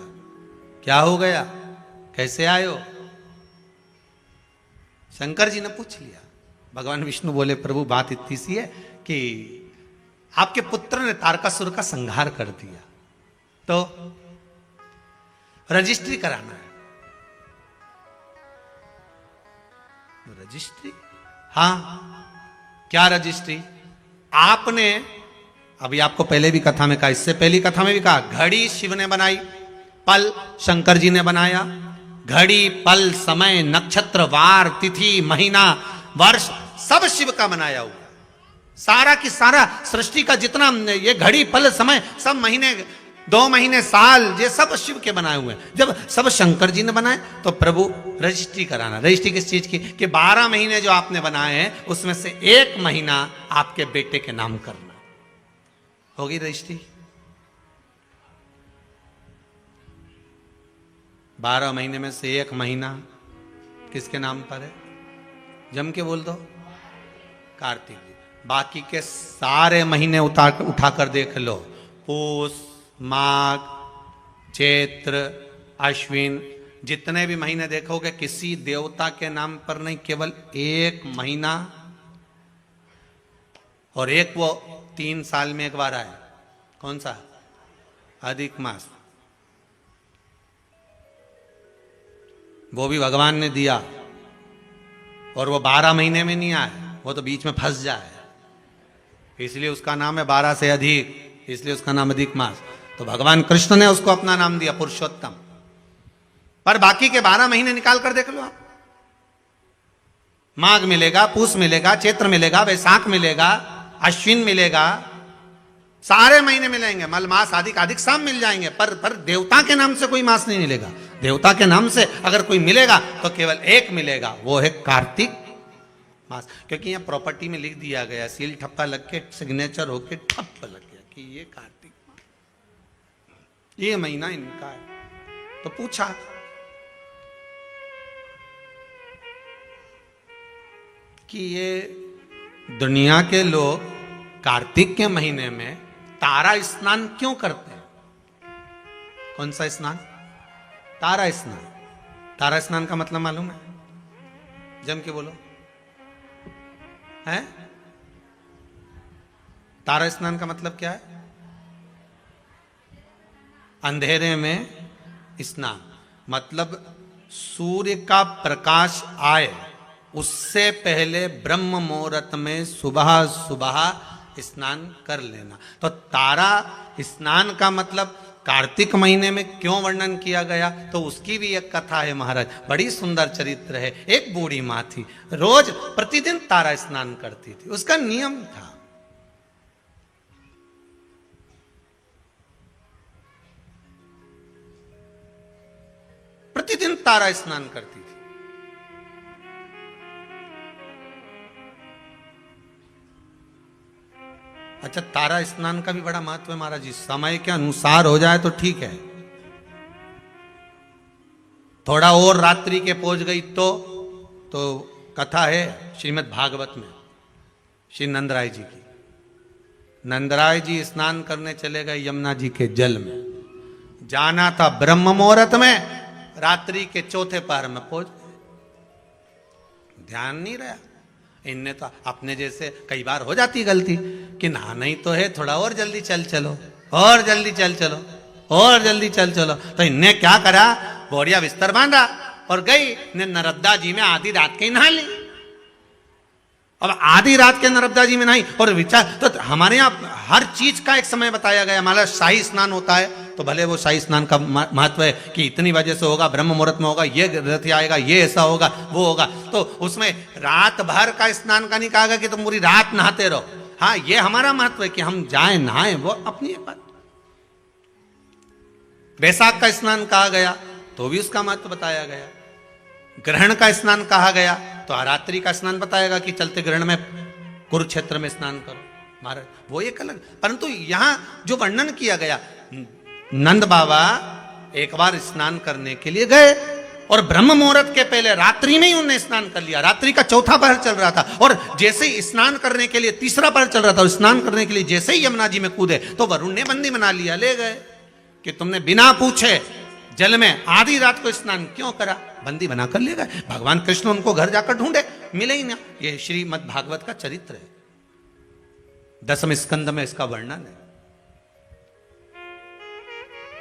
S1: क्या हो गया? कैसे आयो? शंकर जी ने पूछ लिया। भगवान विष्णु बोले, प्रभु बात इतनी सी है कि आपके पुत्र ने तारकासुर का संहार कर दिया, तो रजिस्ट्री कराना है। रजिस्ट्री? हाँ, क्या रजिस्ट्री? आपने अभी आपको पहले भी कथा में कहा, इससे पहली कथा में भी कहा, घड़ी शिव ने बनाई, पल शंकर जी ने बनाया। घड़ी, पल, समय, नक्षत्र, वार, तिथि, महीना, वर्ष सब शिव का बनाया हुआ। सारा की सारा सृष्टि का जितना ये घड़ी, पल, समय, सब महीने, 2 महीने, साल, ये सब शिव के बनाए हुए हैं। जब सब शंकर जी ने बनाए तो प्रभु रजिस्ट्री कराना। रजिस्ट्री किस चीज की? कि 12 महीने जो आपने बनाए हैं उसमें से 1 महीना आपके बेटे के नाम करना। होगी रजिस्ट्री? 12 महीने में से 1 महीना किसके नाम पर है? जम के बोल दो, कार्तिक जी। बाकी के सारे महीने उठाकर देख लो, पूस, माघ, चैत्र, अश्विन, जितने भी महीने देखोगे किसी देवता के नाम पर नहीं, केवल एक महीना और एक वो 3 साल में एक बार आए। कौन सा? अधिक मास। वो भी भगवान ने दिया और वो 12 महीने में नहीं आए, वो तो बीच में फंस जाए, इसलिए उसका नाम है 12 से अधिक, इसलिए उसका नाम अधिक मास। तो भगवान कृष्ण ने उसको अपना नाम दिया पुरुषोत्तम। पर बाकी के 12 महीने निकाल कर देख लो आप, माघ मिलेगा, पूस मिलेगा, चैत्र मिलेगा, वैशाख मिलेगा, अश्विन मिलेगा, सारे महीने मिलेंगे, मल मास अधिक अधिक शाम मिल जाएंगे, पर देवता के नाम से कोई मास नहीं मिलेगा। देवता के नाम से अगर कोई मिलेगा तो केवल एक मिलेगा, वो है कार्तिक मास। क्योंकि यहाँ प्रॉपर्टी में लिख दिया गया, सील ठप्पा लग के सिग्नेचर होके ठप्प लग गया कि ये कार्तिक मास, ये महीना इनका है। तो पूछा कि ये दुनिया के लोग कार्तिक के महीने में तारा स्नान क्यों करते हैं? कौन सा स्नान? तारा स्नान। तारा स्नान का मतलब मालूम है? जम के बोलो। है? तारा स्नान का मतलब क्या है? अंधेरे में स्नान, मतलब सूर्य का प्रकाश आए उससे पहले ब्रह्म मुहूर्त में सुबह सुबह स्नान कर लेना। तो तारा स्नान का मतलब कार्तिक महीने में क्यों वर्णन किया गया, तो उसकी भी एक कथा है महाराज, बड़ी सुंदर चरित्र है। एक बूढ़ी माँ थी, रोज प्रतिदिन तारा स्नान करती थी, उसका नियम था। प्रतिदिन तारा स्नान करती थी। अच्छा, तारा स्नान का भी बड़ा महत्व है महाराज जी। समय के अनुसार हो जाए तो ठीक है, थोड़ा और रात्रि के पहुंच गई तो कथा है श्रीमद् भागवत में श्री नंदराय जी की। नंदराय जी स्नान करने चले गए यमुना जी के जल में, जाना था ब्रह्म मुहूर्त में, रात्रि के चौथे पहर में पहुंच गए, ध्यान नहीं रहा। इनने तो अपने जैसे कई बार हो जाती गलती कि नहाना ही तो है, थोड़ा और जल्दी चल चलो, और जल्दी चल चलो, और जल्दी चल चलो। तो इनने क्या करा, बोरिया बिस्तर बांधा और गई ने नर्मदा जी में आधी रात के नहा ली। अब आधी रात के नर्मदा जी में नहाई और विचार, तो हमारे यहाँ हर चीज का एक समय बताया गया। हमारा शाही स्नान होता है तो भले वो शाही स्नान का महत्व है कि इतनी बजे से होगा, ब्रह्म मुहूर्त में होगा, ये रथ आएगा, ये ऐसा होगा, वो होगा, तो उसमें रात भर का स्नान का नहीं कहा गया कि तुम पूरी रात नहाते रहो। हाँ, ये हमारा महत्व है कि हम जाए नहाए, वो अपनी एक बात। वैशाख का स्नान कहा गया तो भी उसका महत्व बताया गया। ग्रहण का स्नान कहा गया तो रात्रि का स्नान बताएगा कि चलते ग्रहण में कुरुक्षेत्र में स्नान करो महाराज, वो एक अलग। परंतु यहां जो वर्णन किया गया, नंद बाबा एक बार स्नान करने के लिए गए और ब्रह्म मुहूर्त के पहले रात्रि में ही उन्होंने स्नान कर लिया। रात्रि का चौथा पहर चल रहा था और जैसे ही स्नान करने के लिए तीसरा पहर चल रहा था, और स्नान करने के लिए जैसे ही यमुना जी में कूदे तो वरुण ने बंदी बना लिया, ले गए कि तुमने बिना पूछे जल में आधी रात को स्नान क्यों करा, बंदी बनाकर ले गए। भगवान कृष्ण उनको घर जाकर ढूंढे, मिले ही ना। ये श्रीमद् भागवत का चरित्र है, 10वें स्कंद में इसका वर्णन है।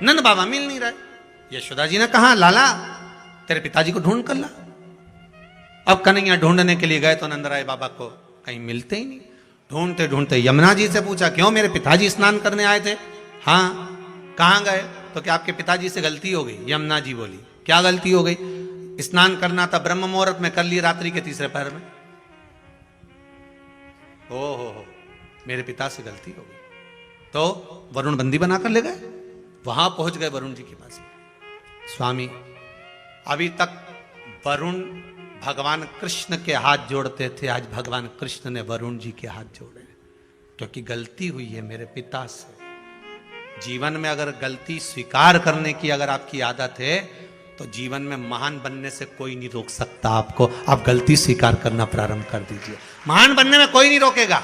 S1: नंद बाबा मिल नहीं रहे। यशोदा जी ने कहा, लाला तेरे पिताजी को ढूंढ कर ला। अब कन्हैया ढूंढने के लिए गए तो नंदराय बाबा को कहीं मिलते ही नहीं। ढूंढते ढूंढते यमुना जी से पूछा, क्यों मेरे पिताजी स्नान करने आए थे? हाँ, कहां गए? तो क्या आपके पिताजी से गलती हो गई? यमुना जी बोली, क्या गलती हो गई? स्नान करना था ब्रह्म मुहूर्त में, कर लिए रात्रि के तीसरे पहर में। हो मेरे पिता से गलती हो गई। तो वरुण बंदी बनाकर ले गए। वहां पहुंच गए वरुण जी के पास। स्वामी, अभी तक वरुण भगवान कृष्ण के हाथ जोड़ते थे, आज भगवान कृष्ण ने वरुण जी के हाथ जोड़े, क्योंकि गलती हुई है मेरे पिता से। जीवन में अगर गलती स्वीकार करने की अगर आपकी आदत है तो जीवन में महान बनने से कोई नहीं रोक सकता आपको। आप गलती स्वीकार करना प्रारंभ कर दीजिए, महान बनने में कोई नहीं रोकेगा।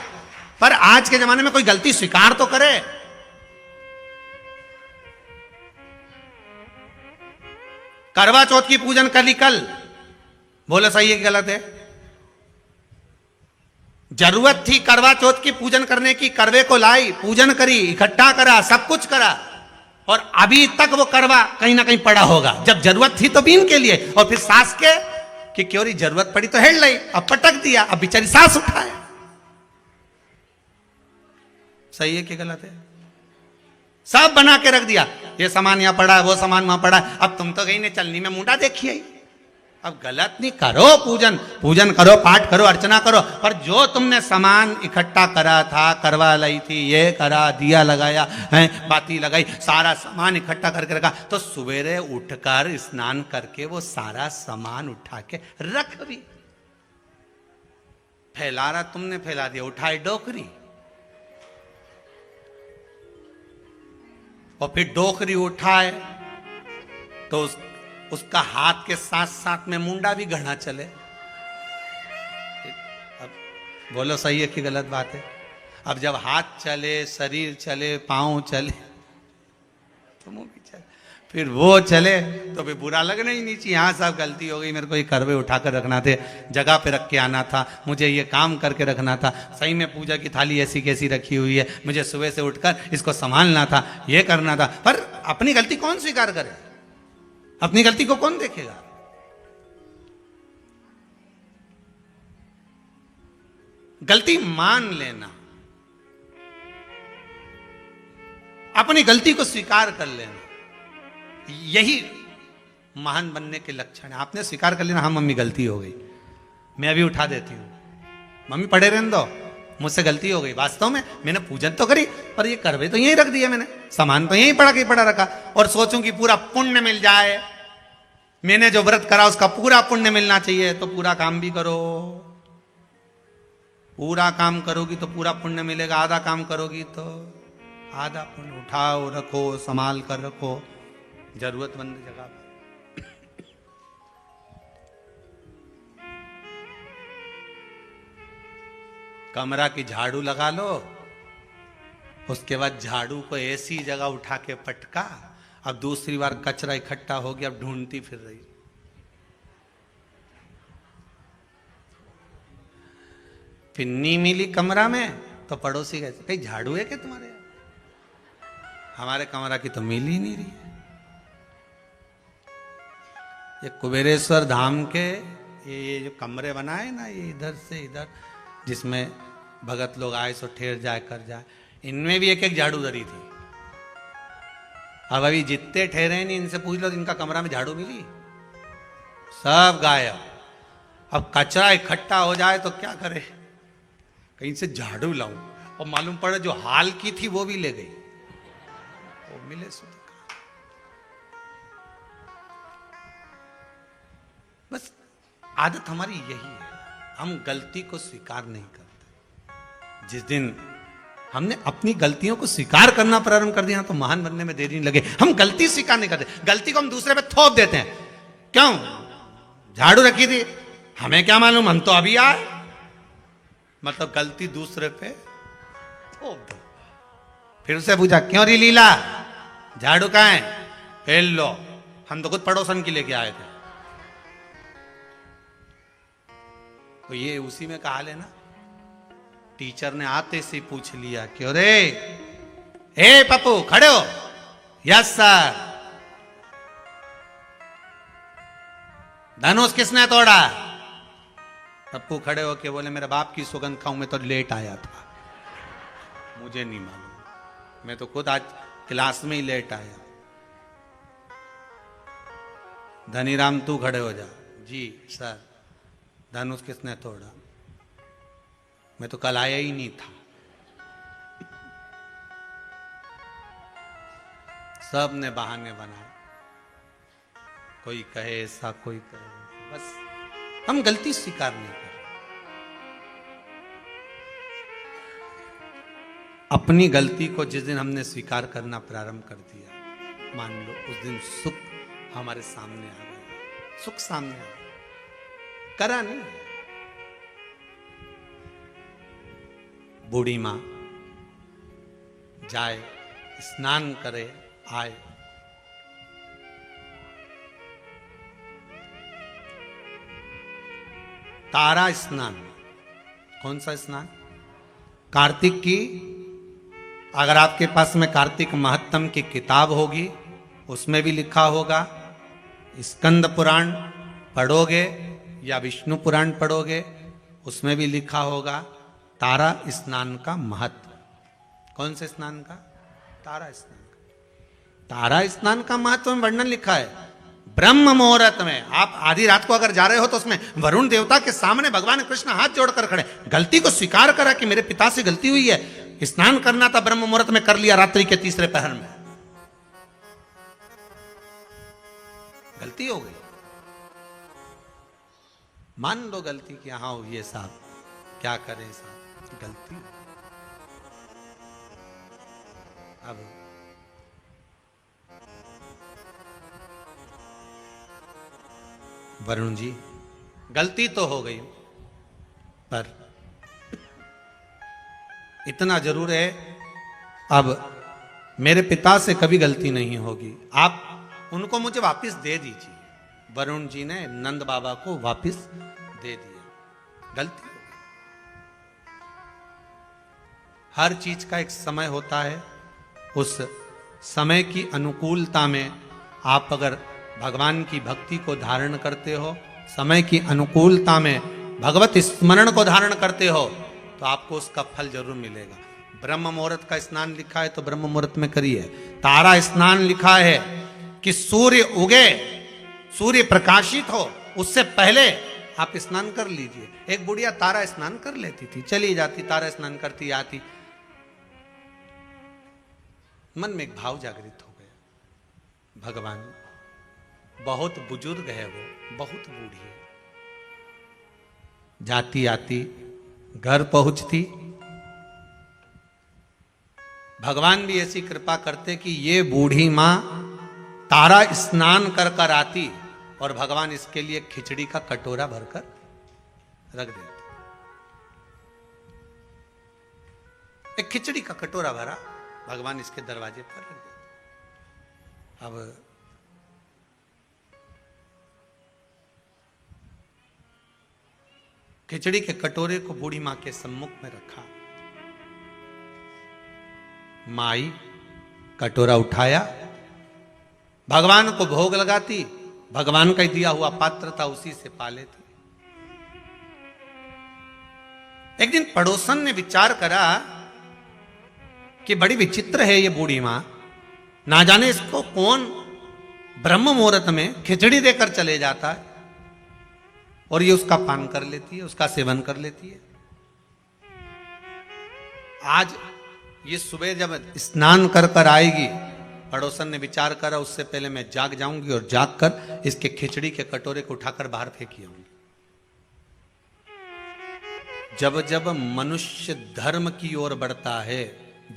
S1: पर आज के जमाने में कोई गलती स्वीकार तो करे। करवा चौथ की पूजन कर ली कल, बोलो सही है कि गलत है? जरूरत थी करवा चौथ की पूजन करने की, करवे को लाई, पूजन करी, इकट्ठा करा, सब कुछ करा, और अभी तक वो करवा कहीं ना कहीं पड़ा होगा। जब जरूरत थी तो बीन के लिए, और फिर सास के कि क्यों रही जरूरत पड़ी तो हेड लाई, अब पटक दिया, अब बेचारी सास उठाए। सही है कि गलत है? सब बना के रख दिया, ये सामान यहां पड़ा है, वो सामान वहां पड़ा है, अब तुम तो गई ने चलनी में मुंडा देखी आई। अब गलत नहीं, करो पूजन, पूजन करो, पाठ करो, अर्चना करो, पर जो तुमने सामान इकट्ठा करा था, करवा लाई थी, ये करा, दिया लगाया है, बाती लगाई, सारा सामान इकट्ठा करके रखा, तो सवेरे उठकर स्नान करके वो सारा सामान उठा के रख भी। फैला रहा तुमने, फैला दिया, उठाए डोकरी, और फिर डोकरी उठाए तो उसका हाथ के साथ साथ में मुंडा भी गढ़ा चले। अब बोलो सही है कि गलत बात है? अब जब हाथ चले, शरीर चले, पांव चले, तो मुंह भी चले, फिर वो चले तो भी बुरा लगना ही नहीं चाहिए। हाँ साहब गलती हो गई, मेरे को ये करवे उठाकर रखना थे, जगह पे रख के आना था, मुझे ये काम करके रखना था, सही में पूजा की थाली ऐसी कैसी रखी हुई है, मुझे सुबह से उठकर इसको संभालना था, ये करना था। पर अपनी गलती कौन स्वीकार करे? अपनी गलती को कौन देखेगा? गलती मान लेना, अपनी गलती को स्वीकार कर लेना, यही महान बनने के लक्षण है। आपने स्वीकार कर लेना, हाँ मम्मी गलती हो गई, मैं अभी उठा देती हूं, मम्मी पड़े रहने दो, मुझसे गलती हो गई, वास्तव में मैंने पूजन तो करी पर ये करवे तो यहीं रख दिया, मैंने सामान तो यहीं पड़ा के पड़ा रखा, और सोचूं कि पूरा पुण्य मिल जाए, मैंने जो व्रत करा उसका पूरा पुण्य मिलना चाहिए, तो पूरा काम भी करो। पूरा काम करोगी तो पूरा पुण्य मिलेगा, आधा काम करोगी तो आधा पुण्य। उठाओ, रखो, संभाल कर रखो जरूरतमंद जगह पर। कमरा की झाड़ू लगा लो, उसके बाद झाड़ू को ऐसी जगह उठा के पटका, अब दूसरी बार कचरा इकट्ठा हो गया, अब ढूंढती फिर रही। पिन्नी मिली कमरा में तो पड़ोसी कहते कहीं झाड़ू है क्या तुम्हारे? हमारे कमरा की तो मिल ही नहीं रही है। ये कुबेरेश्वर धाम के ये जो कमरे बनाए ना, ये इधर से इधर, जिसमें भगत लोग आए सो ठहर जाए कर जाए, इनमें भी एक एक झाड़ू धरी थी। अब अभी जितने ठहरे नहीं, इनसे पूछ लो इनका कमरा में झाड़ू मिली? सब गायब। अब कचरा इकट्ठा हो जाए तो क्या करे, कहीं से झाड़ू लाऊं, और मालूम पड़े जो हाल की थी वो भी ले गई, वो मिले सो। बस आदत हमारी यही है, हम गलती को स्वीकार नहीं करते। जिस दिन हमने अपनी गलतियों को स्वीकार करना प्रारंभ कर दिया तो महान बनने में देरी नहीं लगे। हम गलती स्वीकार नहीं करते, गलती को हम दूसरे पे थोप देते हैं। क्यों? झाड़ू रखी थी, हमें क्या मालूम, हम तो अभी आए, मतलब गलती दूसरे पे थोप दो। फिर उसे पूछा क्यों री लीला, झाड़ू कहाँ है? फेल लो, हम तो खुद पड़ोसन की लेके आए थे। तो ये उसी में कहा लेना, टीचर ने आते से पूछ लिया क्यों रे, ए पप्पू खड़े हो? Yes sir. धनुष किसने तोड़ा? पप्पू खड़े हो के बोले मेरे बाप की सौगंध खाऊं, मैं तो लेट आया था, मुझे नहीं मालूम, मैं तो खुद आज क्लास में ही लेट आया। धनीराम तू खड़े हो जा। जी सर। धनुष किसने तोड़ा? मैं तो कल आया ही नहीं था। सब ने बहाने बनाए, कोई कहे ऐसा, कोई कहे ऐसा। बस हम गलती स्वीकार नहीं कर। अपनी गलती को जिस दिन हमने स्वीकार करना प्रारंभ कर दिया, मान लो उस दिन सुख हमारे सामने आ गया। सुख सामने आ गया, करा नहीं। बूढ़ी मां जाए, स्नान करे, आए, तारा स्नान। कौन सा स्नान? कार्तिक की, अगर आपके पास में कार्तिक महत्तम की किताब होगी उसमें भी लिखा होगा, स्कंद पुराण पढ़ोगे या विष्णु पुराण पढ़ोगे उसमें भी लिखा होगा तारा स्नान का महत्व। कौन से स्नान का? तारा स्नान का। तारा स्नान का महत्व में वर्णन लिखा है ब्रह्म मुहूर्त में। आप आधी रात को अगर जा रहे हो तो उसमें वरुण देवता के सामने भगवान कृष्ण हाथ जोड़कर खड़े, गलती को स्वीकार करा कि मेरे पिता से गलती हुई है, स्नान करना था ब्रह्म मुहूर्त में, कर लिया रात्रि के तीसरे पहर में, गलती हो गई, मान लो गलती कि हाँ हुई है साहब, क्या करें साहब, गलती। अब वरुण जी गलती तो हो गई, पर इतना जरूर है अब मेरे पिता से कभी गलती नहीं होगी, आप उनको मुझे वापस दे दीजिए। वरुण जी ने नंद बाबा को वापस दे दिया, गलती हो गई। हर चीज का एक समय होता है, उस समय की अनुकूलता में आप अगर भगवान की भक्ति को धारण करते हो, समय की अनुकूलता में भगवत स्मरण को धारण करते हो तो आपको उसका फल जरूर मिलेगा। ब्रह्म मुहूर्त का स्नान लिखा है तो ब्रह्म मुहूर्त में करिए। तारा स्नान लिखा है कि सूर्य उगे, सूर्य प्रकाशित हो उससे पहले आप स्नान कर लीजिए। एक बुढ़िया तारा स्नान कर लेती थी, चली जाती, तारा स्नान करती आती, मन में एक भाव जागृत हो गया, भगवान बहुत बुजुर्ग है, वो बहुत बूढ़ी है, जाती आती घर पहुंचती, भगवान भी ऐसी कृपा करते कि ये बूढ़ी मां तारा स्नान कर कर आती और भगवान इसके लिए खिचड़ी का कटोरा भरकर रख देते। एक खिचड़ी का कटोरा भरा, भगवान इसके दरवाजे पर रख देते। अब खिचड़ी के कटोरे को बूढ़ी मां के सम्मुख में रखा, माई कटोरा उठाया, भगवान को भोग लगाती, भगवान का दिया हुआ पात्र था उसी से पा लेती। एक दिन पड़ोसन ने विचार करा कि बड़ी विचित्र है ये बूढ़ी मां, ना जाने इसको कौन ब्रह्म मुहूर्त में खिचड़ी देकर चले जाता है और ये उसका पान कर लेती है, उसका सेवन कर लेती है। आज ये सुबह जब स्नान कर कर आएगी, पड़ोसन ने विचार करा उससे पहले मैं जाग जाऊंगी और जाग कर इसके खिचड़ी के कटोरे को उठाकर बाहर फेंकी आऊंगी। जब जब मनुष्य धर्म की ओर बढ़ता है,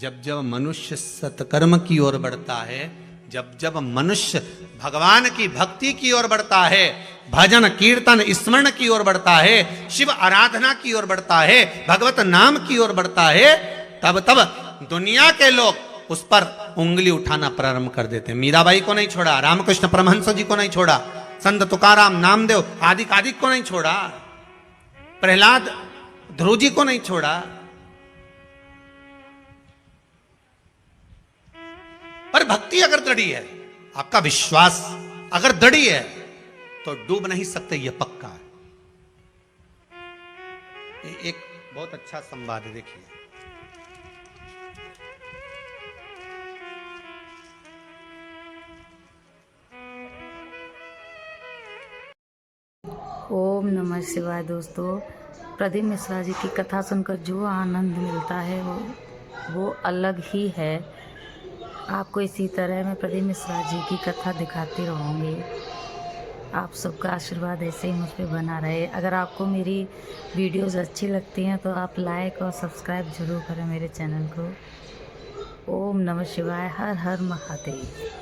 S1: जब जब मनुष्य सत्कर्म की ओर बढ़ता है, जब जब मनुष्य भगवान की भक्ति की ओर बढ़ता है, भजन कीर्तन स्मरण की ओर बढ़ता है, शिव आराधना की ओर बढ़ता है, भगवत नाम की ओर बढ़ता है, तब तब दुनिया के लोग उस पर उंगली उठाना प्रारंभ कर देते हैं। मीराबाई को नहीं छोड़ा, रामकृष्ण परमहंस जी को नहीं छोड़ा, संत तुकाराम नामदेव आदि आदि को नहीं छोड़ा, प्रहलाद ध्रुव जी को नहीं छोड़ा। पर भक्ति अगर दृढ़ी है, आपका विश्वास अगर दृढ़ी है तो डूब नहीं सकते, यह पक्का है। एक बहुत अच्छा संवाद है, देखिए।
S3: ओम नमः शिवाय। दोस्तों, प्रदीप मिश्रा जी की कथा सुनकर जो आनंद मिलता है वो अलग ही है। आपको इसी तरह मैं प्रदीप मिश्रा जी की कथा दिखाती रहूँगी। आप सबका आशीर्वाद ऐसे ही मुझ पर बना रहे। अगर आपको मेरी वीडियोस अच्छी लगती हैं तो आप लाइक और सब्सक्राइब जरूर करें मेरे चैनल को। ओम नमः शिवाय। हर हर महादेव।